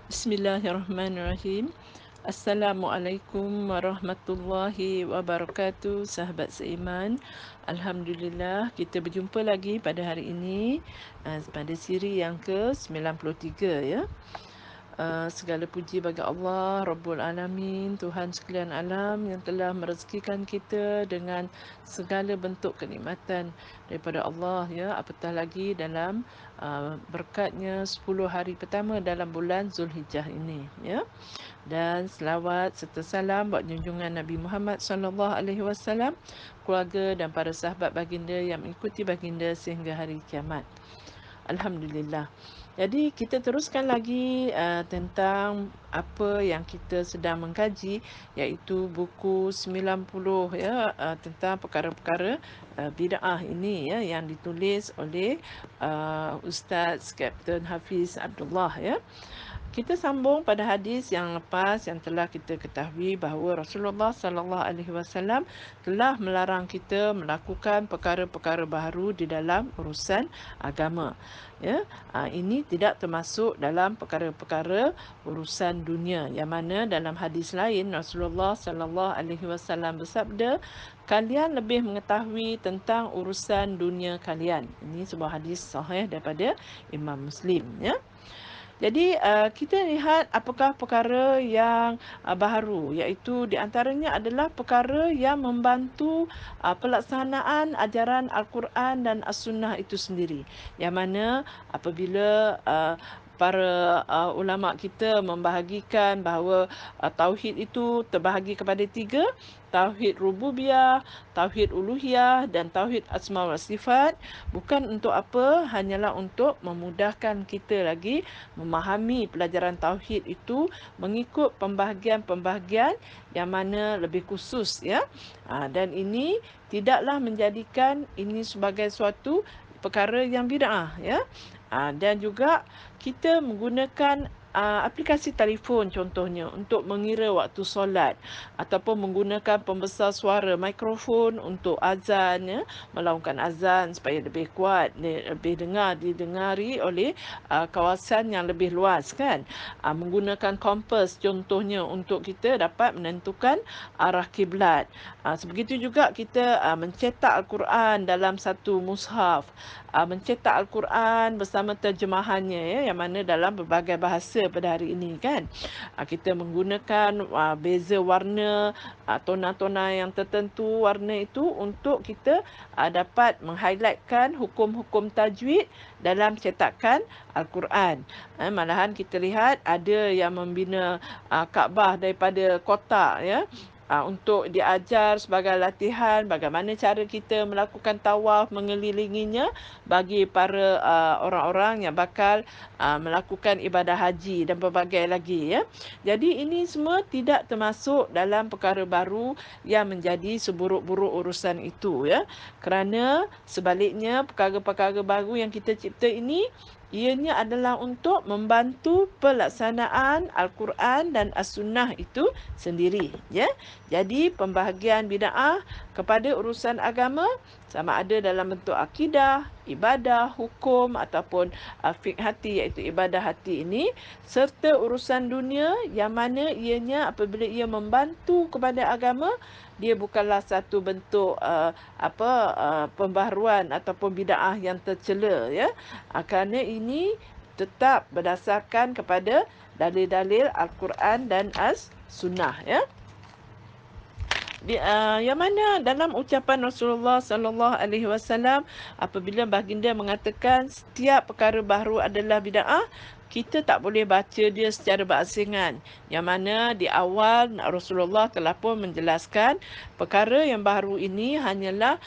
Bismillahirrahmanirrahim. Assalamualaikum warahmatullahi wabarakatuh, sahabat seiman. Alhamdulillah, kita berjumpa lagi pada hari ini pada siri yang ke-93 ya. Segala puji bagi Allah Rabbul Alamin, Tuhan sekalian alam yang telah merezekikan kita dengan segala bentuk kenikmatan daripada Allah ya, apatah lagi dalam berkatnya 10 hari pertama dalam bulan Zulhijjah ini ya. Dan selawat serta salam buat junjungan Nabi Muhammad sallallahu alaihi wasallam, keluarga dan para sahabat baginda yang mengikuti baginda sehingga hari kiamat. Alhamdulillah. Jadi kita teruskan lagi tentang apa yang kita sedang mengkaji, iaitu buku 90 ya, tentang perkara-perkara bid'ah ini ya, yang ditulis oleh Ustaz Kapten Hafiz Abdullah ya. Kita sambung pada hadis yang lepas yang telah kita ketahui bahawa Rasulullah sallallahu alaihi wasallam telah melarang kita melakukan perkara-perkara baharu di dalam urusan agama. Ya, ini tidak termasuk dalam perkara-perkara urusan dunia, yang mana dalam hadis lain Rasulullah sallallahu alaihi wasallam bersabda, kalian lebih mengetahui tentang urusan dunia kalian. Ini sebuah hadis sahih daripada Imam Muslim ya. Jadi kita lihat apakah perkara yang baharu, iaitu di antaranya adalah perkara yang membantu pelaksanaan ajaran Al-Quran dan As-Sunnah itu sendiri. Yang mana apabila para ulama kita membahagikan bahawa tauhid itu terbahagi kepada tiga: tauhid rububiyah, tauhid uluhiyah dan tauhid asma wa sifat. Bukan untuk apa, hanyalah untuk memudahkan kita lagi memahami pelajaran tauhid itu mengikut pembahagian-pembahagian yang mana lebih khusus ya. Dan ini tidaklah menjadikan ini sebagai suatu perkara yang bid'ah ya. Dan juga kita menggunakan aplikasi telefon contohnya untuk mengira waktu solat, ataupun menggunakan pembesar suara mikrofon untuk azan ya, melakukan azan supaya lebih kuat, lebih didengari oleh kawasan yang lebih luas kan. Menggunakan kompas contohnya untuk kita dapat menentukan arah kiblat. Sebegitu juga kita mencetak Al-Quran dalam satu mushaf, mencetak Al-Quran bersama terjemahannya ya, yang mana dalam berbagai bahasa pada hari ini kan. Kita menggunakan beza warna, tona-tona yang tertentu warna itu untuk kita dapat meng-highlightkan hukum-hukum tajwid dalam cetakan Al-Quran. Malahan kita lihat ada yang membina Kaabah daripada kotak ya, untuk diajar sebagai latihan bagaimana cara kita melakukan tawaf mengelilinginya bagi para orang-orang yang bakal melakukan ibadah haji dan berbagai lagi ya. Jadi ini semua tidak termasuk dalam perkara baru yang menjadi seburuk-buruk urusan itu ya. Kerana sebaliknya perkara-perkara baru yang kita cipta ini, ianya adalah untuk membantu pelaksanaan Al-Quran dan As-Sunnah itu sendiri ya. Jadi pembahagian bid'ah kepada urusan agama, sama ada dalam bentuk akidah, ibadah, hukum ataupun fiqh hati, iaitu ibadah hati ini, serta urusan dunia yang mana ianya apabila ia membantu kepada agama, dia bukanlah satu bentuk pembaharuan ataupun bid'ah yang tercela ya. Kerana ini tetap berdasarkan kepada dalil-dalil Al-Quran dan As-Sunnah ya. Yang mana dalam ucapan Rasulullah sallallahu alaihi wasallam, apabila baginda mengatakan setiap perkara baru adalah bid'ah, kita tak boleh baca dia secara berasingan. Yang mana di awal Rasulullah telah pun menjelaskan perkara yang baru ini hanyalah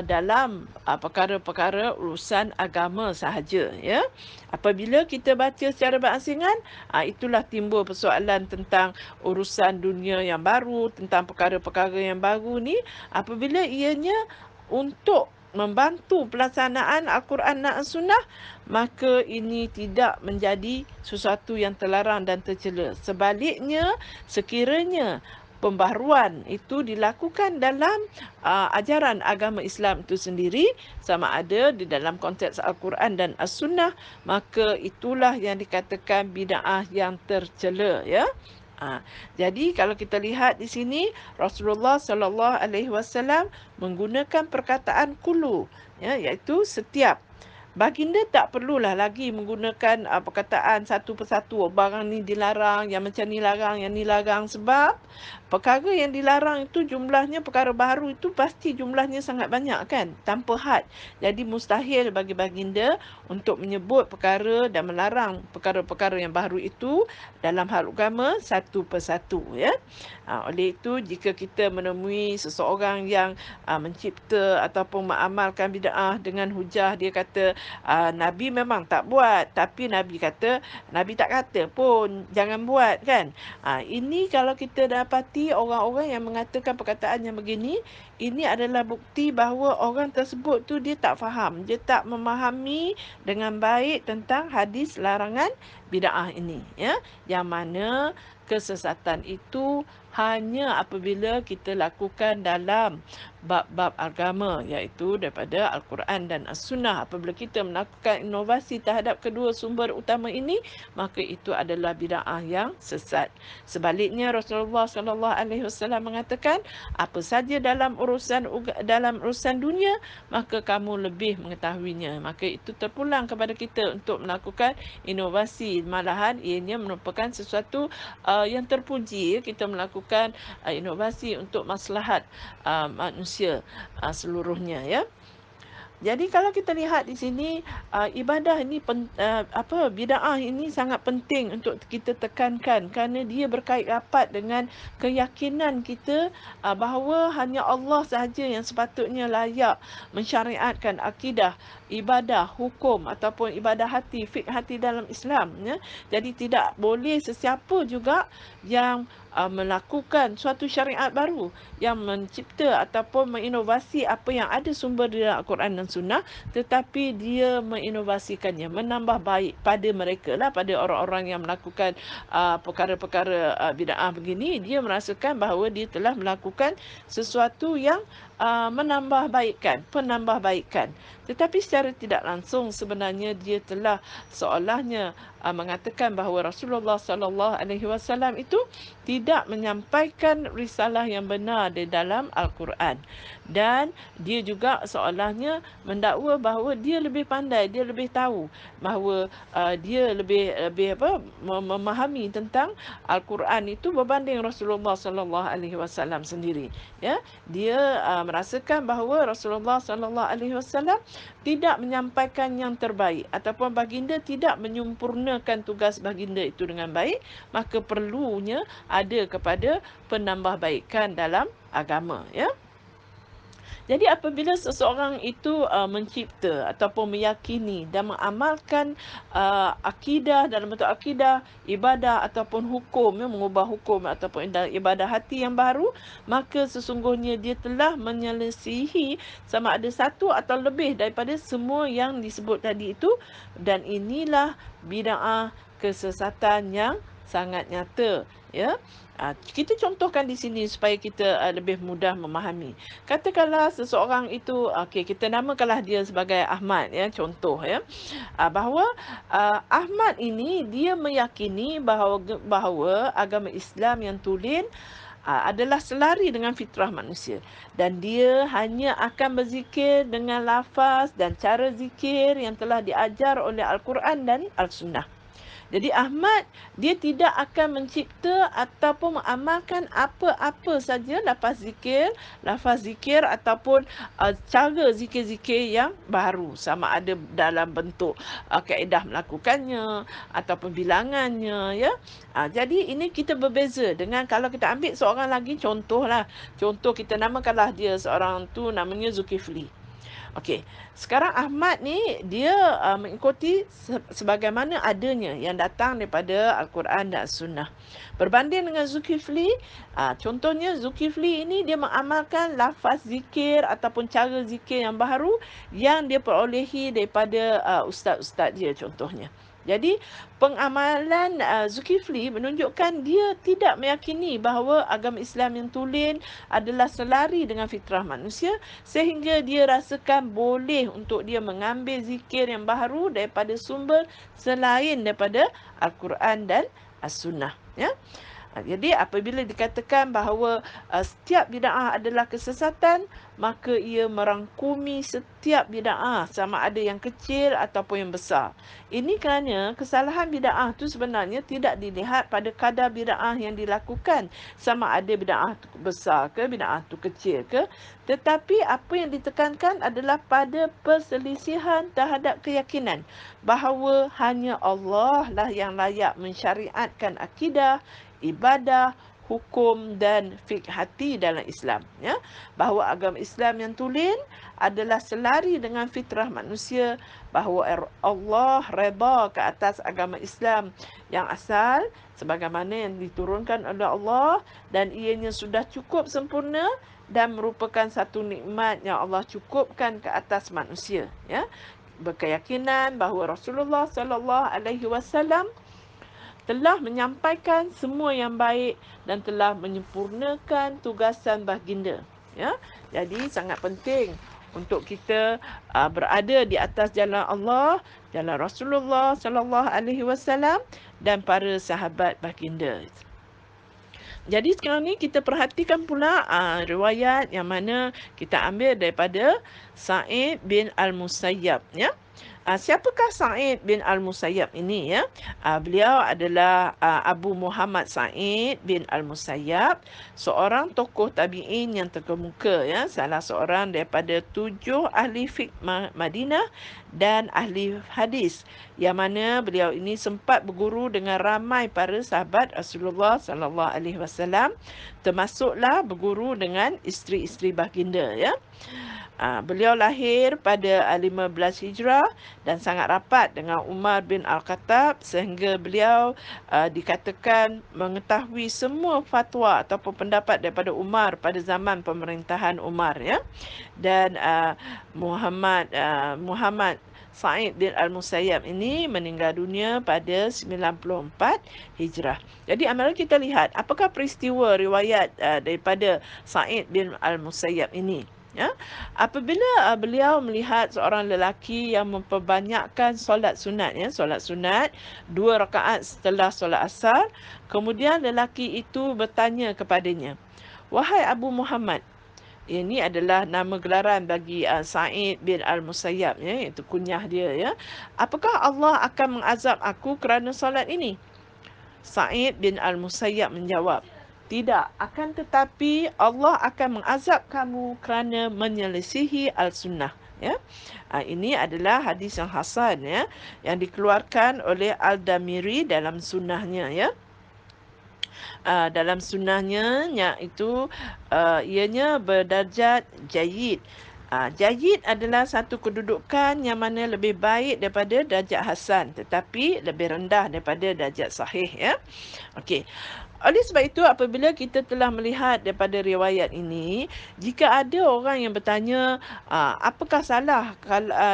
dalam perkara-perkara urusan agama sahaja ya. Apabila kita baca secara berasingan, itulah timbul persoalan tentang urusan dunia yang baru, tentang perkara-perkara yang baru ni, apabila ianya untuk membantu pelaksanaan Al-Quran dan As-Sunnah, maka ini tidak menjadi sesuatu yang terlarang dan tercela. Sebaliknya, sekiranya pembaharuan itu dilakukan dalam ajaran agama Islam itu sendiri, sama ada di dalam konteks Al-Quran dan As-Sunnah, maka itulah yang dikatakan bid'ah yang tercela, ya. Jadi kalau kita lihat di sini, Rasulullah sallallahu alaihi wasallam menggunakan perkataan kullu, ya, iaitu setiap. Baginda tak perlulah lagi menggunakan perkataan satu persatu, "Oh, barang ni dilarang, yang macam ni larang, yang ni larang." Sebab perkara yang dilarang itu jumlahnya, perkara baharu itu pasti jumlahnya sangat banyak kan, tanpa had. Jadi mustahil bagi baginda untuk menyebut perkara dan melarang perkara-perkara yang baharu itu dalam hal agama satu persatu, ya. Oleh itu, jika kita menemui seseorang yang mencipta ataupun mengamalkan bid'ah dengan hujah, dia kata Nabi memang tak buat, tapi Nabi kata, Nabi tak kata pun jangan buat, kan. Ini kalau kita dapati orang-orang yang mengatakan perkataan yang begini, ini adalah bukti bahawa orang tersebut tu dia tak faham, dia tak memahami dengan baik tentang hadis larangan bid'ah ini, ya. Yang mana kesesatan itu hanya apabila kita lakukan dalam bab-bab agama, iaitu daripada Al-Quran dan As-Sunnah. Apabila kita melakukan inovasi terhadap kedua sumber utama ini, maka itu adalah bid'ah yang sesat. Sebaliknya, Rasulullah sallallahu alaihi wasallam mengatakan, apa saja dalam urusan dunia, maka kamu lebih mengetahuinya. Maka itu terpulang kepada kita untuk melakukan inovasi. Malahan ianya merupakan sesuatu yang terpuji, ya, kita melakukan inovasi untuk maslahat manusia seluruhnya, ya. Jadi kalau kita lihat di sini, ibadah ini bid'ah ini sangat penting untuk kita tekankan, kerana dia berkait rapat dengan keyakinan kita bahawa hanya Allah sahaja yang sepatutnya layak mensyariatkan akidah, ibadah, hukum ataupun ibadah hati, fiqh hati dalam Islam, ya. Jadi tidak boleh sesiapa juga yang melakukan suatu syariat baru, yang mencipta ataupun menginovasi apa yang ada sumber di dalam Al-Quran dan Sunnah, tetapi dia menginovasikannya, menambah baik pada mereka lah, pada orang-orang yang melakukan perkara-perkara bid'ah begini. Dia merasakan bahawa dia telah melakukan sesuatu yang penambah baikkan. Tetapi secara tidak langsung sebenarnya dia telah seolahnya mengatakan bahawa Rasulullah sallallahu alaihi wasallam itu tidak menyampaikan risalah yang benar di dalam Al-Quran. Dan dia juga seolahnya mendakwa bahawa dia lebih pandai, dia lebih tahu, bahawa dia lebih memahami tentang Al-Quran itu berbanding Rasulullah sallallahu alaihi wasallam sendiri, ya. Dia merasakan bahawa Rasulullah sallallahu alaihi wasallam tidak menyampaikan yang terbaik, ataupun baginda tidak menyempurnakan tugas baginda itu dengan baik, maka perlunya ada kepada penambahbaikan dalam agama, ya. Jadi apabila seseorang itu mencipta ataupun meyakini dan mengamalkan akidah dalam bentuk akidah, ibadah ataupun hukum, ya, mengubah hukum ataupun ibadah hati yang baru, maka sesungguhnya dia telah menyelesihi sama ada satu atau lebih daripada semua yang disebut tadi itu, dan inilah bid'ah, kesesatan yang sangat nyata, ya. Kita contohkan di sini supaya kita lebih mudah memahami. Katakanlah seseorang itu, okey, kita namakanlah dia sebagai Ahmad, ya, contoh, ya. Bahawa Ahmad ini dia meyakini bahawa agama Islam yang tulen adalah selari dengan fitrah manusia, dan dia hanya akan berzikir dengan lafaz dan cara zikir yang telah diajar oleh Al-Quran dan Al-Sunnah. Jadi Ahmad, dia tidak akan mencipta ataupun mengamalkan apa-apa saja lafaz zikir ataupun cara zikir-zikir yang baru, sama ada dalam bentuk kaedah melakukannya ataupun bilangannya, ya. Jadi ini kita berbeza dengan kalau kita ambil seorang lagi, contoh kita namakanlah dia, seorang tu namanya Zulkifli. Okey, sekarang Ahmad ni dia mengikuti sebagaimana adanya yang datang daripada Al-Quran dan As-Sunnah. Berbanding dengan Zulkifli, contohnya Zulkifli ini dia mengamalkan lafaz zikir ataupun cara zikir yang baru yang dia perolehi daripada ustaz-ustaz dia, contohnya. Jadi pengamalan Zulkifli menunjukkan dia tidak meyakini bahawa agama Islam yang tulen adalah selari dengan fitrah manusia, sehingga dia rasakan boleh untuk dia mengambil zikir yang baharu daripada sumber selain daripada Al-Quran dan As-Sunnah. Ya. Jadi apabila dikatakan bahawa setiap bid'ah adalah kesesatan, maka ia merangkumi setiap bid'ah, sama ada yang kecil ataupun yang besar. Ini kerana kesalahan bid'ah itu sebenarnya tidak dilihat pada kadar bid'ah yang dilakukan, sama ada bid'ah itu besar ke, bid'ah itu kecil ke, tetapi apa yang ditekankan adalah pada perselisihan terhadap keyakinan bahawa hanya Allah lah yang layak mensyariatkan akidah, ibadah, hukum dan fiqh dalam Islam. Ya. Bahawa agama Islam yang tulen adalah selari dengan fitrah manusia, bahawa Allah redha ke atas agama Islam yang asal sebagaimana yang diturunkan oleh Allah, dan ianya sudah cukup sempurna dan merupakan satu nikmat yang Allah cukupkan ke atas manusia. Ya. Berkeyakinan bahawa Rasulullah sallallahu alaihi wasallam telah menyampaikan semua yang baik dan telah menyempurnakan tugasan baginda. Ya, jadi sangat penting untuk kita berada di atas jalan Allah, jalan Rasulullah sallallahu alaihi wasallam dan para sahabat baginda. Jadi sekarang ni kita perhatikan pula riwayat yang mana kita ambil daripada Sa'id bin Al-Musayyab, ya. Siapakah Sa'id bin Al-Musayyab ini, ya? Beliau adalah Abu Muhammad Sa'id bin Al-Musayyab, seorang tokoh tabi'in yang terkemuka, ya, salah seorang daripada 7 ahli fiqh Madinah dan ahli hadis, yang mana beliau ini sempat berguru dengan ramai para sahabat Rasulullah sallallahu alaihi wasallam, termasuklah berguru dengan isteri-isteri baginda, ya. Beliau lahir pada 15 Hijrah dan sangat rapat dengan Umar bin Al-Khattab, sehingga beliau dikatakan mengetahui semua fatwa ataupun pendapat daripada Umar pada zaman pemerintahan Umar, ya. Dan Muhammad Sa'id bin Al-Musayyab ini meninggal dunia pada 94 Hijrah. Jadi mari kita lihat apakah peristiwa riwayat daripada Sa'id bin Al-Musayyab ini. Ya, apabila beliau melihat seorang lelaki yang memperbanyakkan solat sunat, ya, solat sunat 2 rakaat setelah solat asar, kemudian lelaki itu bertanya kepadanya, "Wahai Abu Muhammad," ini adalah nama gelaran bagi Sa'id bin Al-Musayyab, ya, iaitu kunyah dia, ya, "Apakah Allah akan mengazab aku kerana solat ini?" Sa'id bin Al-Musayyab menjawab, "Tidak, akan tetapi Allah akan mengazab kamu kerana menyelisihi Al-Sunnah." Ya. Ini adalah hadis yang hasan, ya, yang dikeluarkan oleh Al-Damiri dalam sunnahnya, ya. Dalam sunnahnya, iaitu ianya berdarjat jayyid. Jayyid adalah satu kedudukan yang mana lebih baik daripada darjat hasan, tetapi lebih rendah daripada darjat sahih, ya. Okey. Oleh sebab itu, apabila kita telah melihat daripada riwayat ini, jika ada orang yang bertanya, apakah salah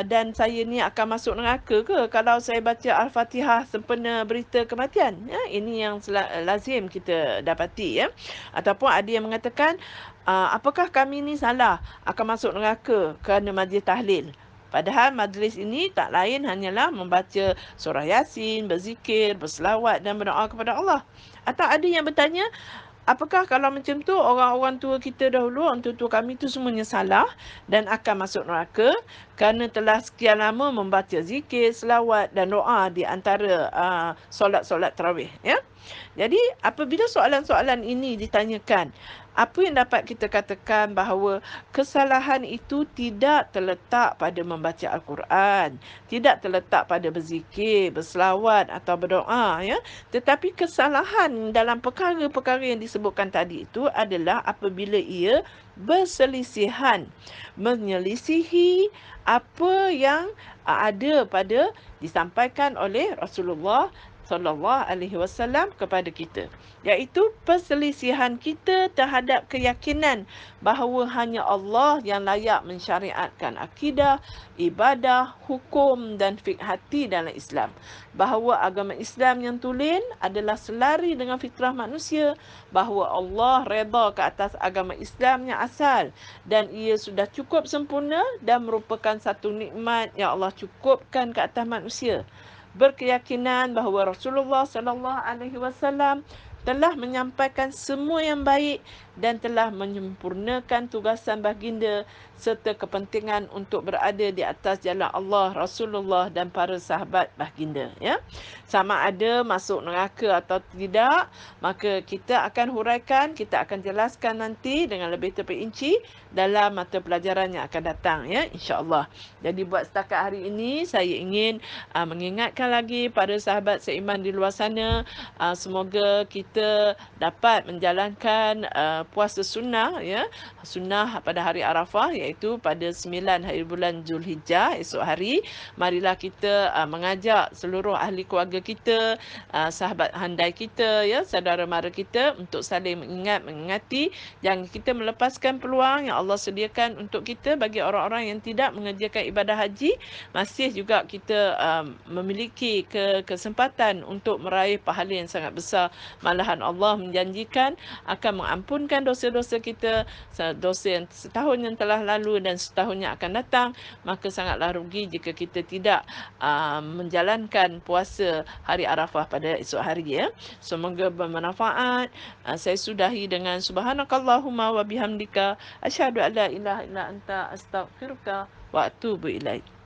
dan saya ni akan masuk neraka ke kalau saya baca Al-Fatihah sempena berita kematian? Ya, ini yang lazim kita dapati, ya. Ataupun ada yang mengatakan, apakah kami ni salah akan masuk neraka kerana majlis tahlil? Padahal majlis ini tak lain hanyalah membaca surah Yasin, berzikir, berselawat dan berdoa kepada Allah. Atau ada yang bertanya, apakah kalau macam tu orang-orang tua kita dahulu, orang tua kami tu semuanya salah dan akan masuk neraka kerana telah sekian lama membaca zikir, selawat dan doa di antara solat-solat tarawih, ya. Jadi apabila soalan-soalan ini ditanyakan, apa yang dapat kita katakan bahawa kesalahan itu tidak terletak pada membaca Al-Quran, tidak terletak pada berzikir, berselawat atau berdoa, ya. Tetapi kesalahan dalam perkara-perkara yang disebutkan tadi itu adalah apabila ia berselisihan, menyelisihi apa yang ada pada disampaikan oleh Rasulullah SAW kepada kita, iaitu perselisihan kita terhadap keyakinan bahawa hanya Allah yang layak mensyariatkan akidah, ibadah, hukum dan fiqh hati dalam Islam. Bahawa agama Islam yang tulen adalah selari dengan fitrah manusia, bahawa Allah redha ke atas agama Islam yang asal dan ia sudah cukup sempurna dan merupakan satu nikmat yang Allah cukupkan ke atas manusia. Berkeyakinan bahawa Rasulullah sallallahu alaihi wasallam telah menyampaikan semua yang baik dan telah menyempurnakan tugasan baginda serta kepentingan untuk berada di atas jalan Allah, Rasulullah dan para sahabat baginda, ya. Sama ada masuk neraka atau tidak, maka kita akan huraikan, kita akan jelaskan nanti dengan lebih terperinci dalam mata pelajaran yang akan datang, ya, insya-Allah. Jadi buat setakat hari ini saya ingin mengingatkan lagi pada sahabat seiman di luar sana, semoga kita dapat menjalankan puasa sunnah, ya, sunnah pada hari Arafah, iaitu pada 9 hari bulan Zulhijjah esok hari. Marilah kita mengajak seluruh ahli keluarga kita, sahabat handai kita, ya, saudara mara kita untuk saling mengingati. Jangan kita melepaskan peluang yang Allah sediakan untuk kita bagi orang-orang yang tidak mengerjakan ibadah haji. Masih juga kita memiliki kesempatan untuk meraih pahala yang sangat besar. Malahan Allah menjanjikan akan mengampunkan dosa-dosa kita, dosa yang setahun yang telah lalu dan setahun yang akan datang. Maka sangatlah rugi jika kita tidak menjalankan puasa hari Arafah pada esok hari, ya. Semoga bermanfaat. Saya sudahi dengan subhanakallahumma wa bihamdika asyhadu an la ilaha illa anta astaghfiruka wa atubu ilaik.